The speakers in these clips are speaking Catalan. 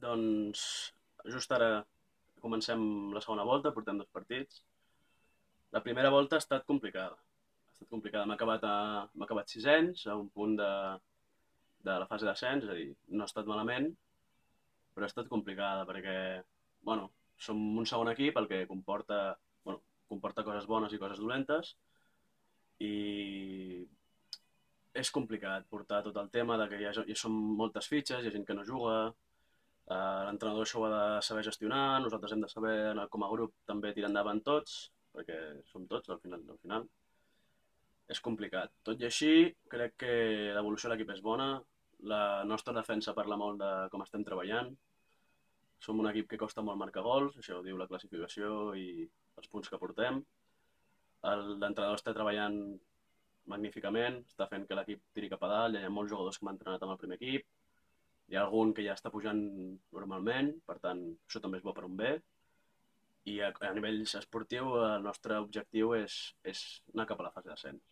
Doncs just ara comencem la segona volta, portem 2 partits. La primera volta ha estat complicada. M'ha acabat sisens, a un punt de la fase d'ascens, és a dir, no ha estat malament, però ha estat complicada perquè, bueno, som un segon equip, el que comporta coses bones i coses dolentes, i és complicat portar tot el tema de que ja són moltes fitxes, hi ha gent que no juga, l'entrenador això ho ha de saber gestionar, nosaltres hem de saber anar com a grup també tirar endavant tots, perquè som tots al final. És complicat. Tot i així, crec que l'evolució de l'equip és bona, la nostra defensa parla molt de com estem treballant, som un equip que costa molt marcar gols, això ho diu la classificació i els punts que portem. L'entrenador està treballant magníficament, està fent que l'equip tiri cap a dalt, hi ha molts jugadors que m'han entrenat amb el primer equip, hi ha algun que ja està pujant normalment, per tant, això també és bo per un bé. I a nivell esportiu, el nostre objectiu és anar cap a la fase d'ascens.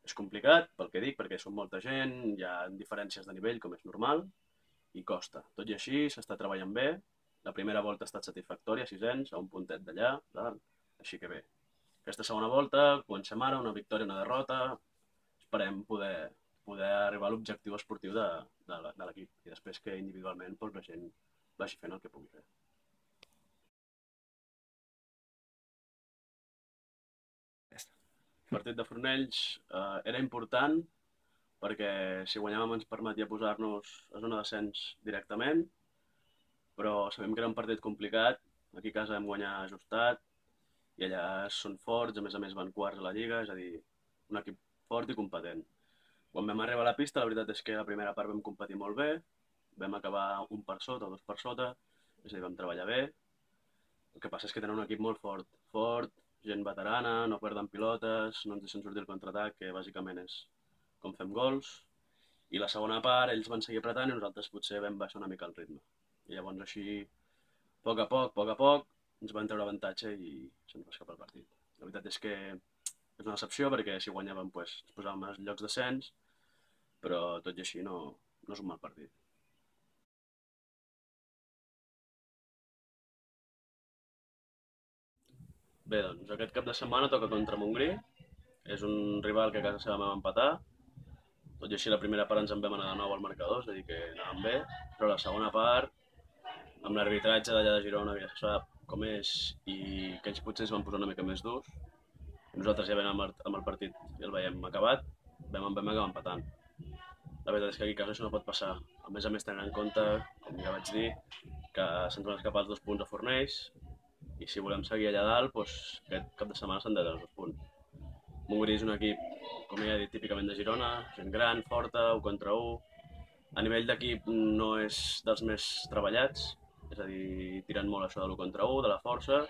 És complicat, pel que dic, perquè som molta gent, hi ha diferències de nivell, com és normal, i costa. Tot i així, s'està treballant bé. La primera volta ha estat satisfactòria, sisens, a un puntet d'allà, així que bé. Aquesta segona volta, comencem ara, una victòria, una derrota, esperem poder arribar a l'objectiu esportiu de l'equip i després que individualment la gent vagi fent el que pugui fer. El partit de Fornells era important perquè si guanyàvem ens permetia posar-nos a zona d'ascens directament, però sabem que era un partit complicat, aquí a casa vam guanyar ajustat i allà són forts, a més van quarts a la Lliga, és a dir, un equip fort i competent. Quan vam arribar a la pista, la veritat és que la primera part vam competir molt bé, vam acabar un per sota o 2 per sota, és a dir, vam treballar bé. El que passa és que tenen un equip molt fort, gent veterana, no perden pilotes, no ens deixen sortir el contraatac, que bàsicament és com fem gols. I la segona part, ells van seguir apretant i nosaltres potser vam baixar una mica el ritme. I llavors així, a poc a poc, ens van treure avantatge i se'ns va escapar el partit. La veritat és que és una decepció perquè si guanyàvem ens posàvem als llocs d'ascens, però tot i així no és un mal partit. Bé, doncs aquest cap de setmana toca contra Montgrí, és un rival que a casa seva vam empatar, tot i així la primera part ens en vam anar de nou al marcador, és a dir que anàvem bé, però la segona part, amb l'arbitratge d'allà de Girona, que ja se sap com és, i que ells potser es van posar una mica més durs, nosaltres ja vam amb el partit i el veiem acabat, vam acabar empatant. La veritat és que aquí a casa això no pot passar. A més, tenint en compte, com ja vaig dir, que se'ns van escapar els 2 punts a Fornells i si volem seguir allà dalt, doncs, aquest cap de setmana s'han de treure els 2 punts. Montgrí és un equip, com ja he dit, típicament de Girona, gent gran, forta, 1 contra 1. A nivell d'equip no és dels més treballats, és a dir, tiren molt això de l'1 contra 1, de la força,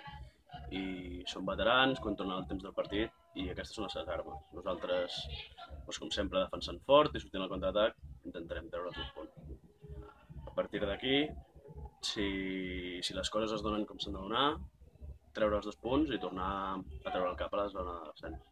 i són veterans, controlen el temps del partit i aquestes són les seves armes. Nosaltres, doncs, com sempre, defensant fort i sortint al contraatac, intentarem treure els 2 punts. A partir d'aquí, si les coses es donen com s'han de donar, treure els 2 punts i tornar a treure el cap a la zona de l'ascens.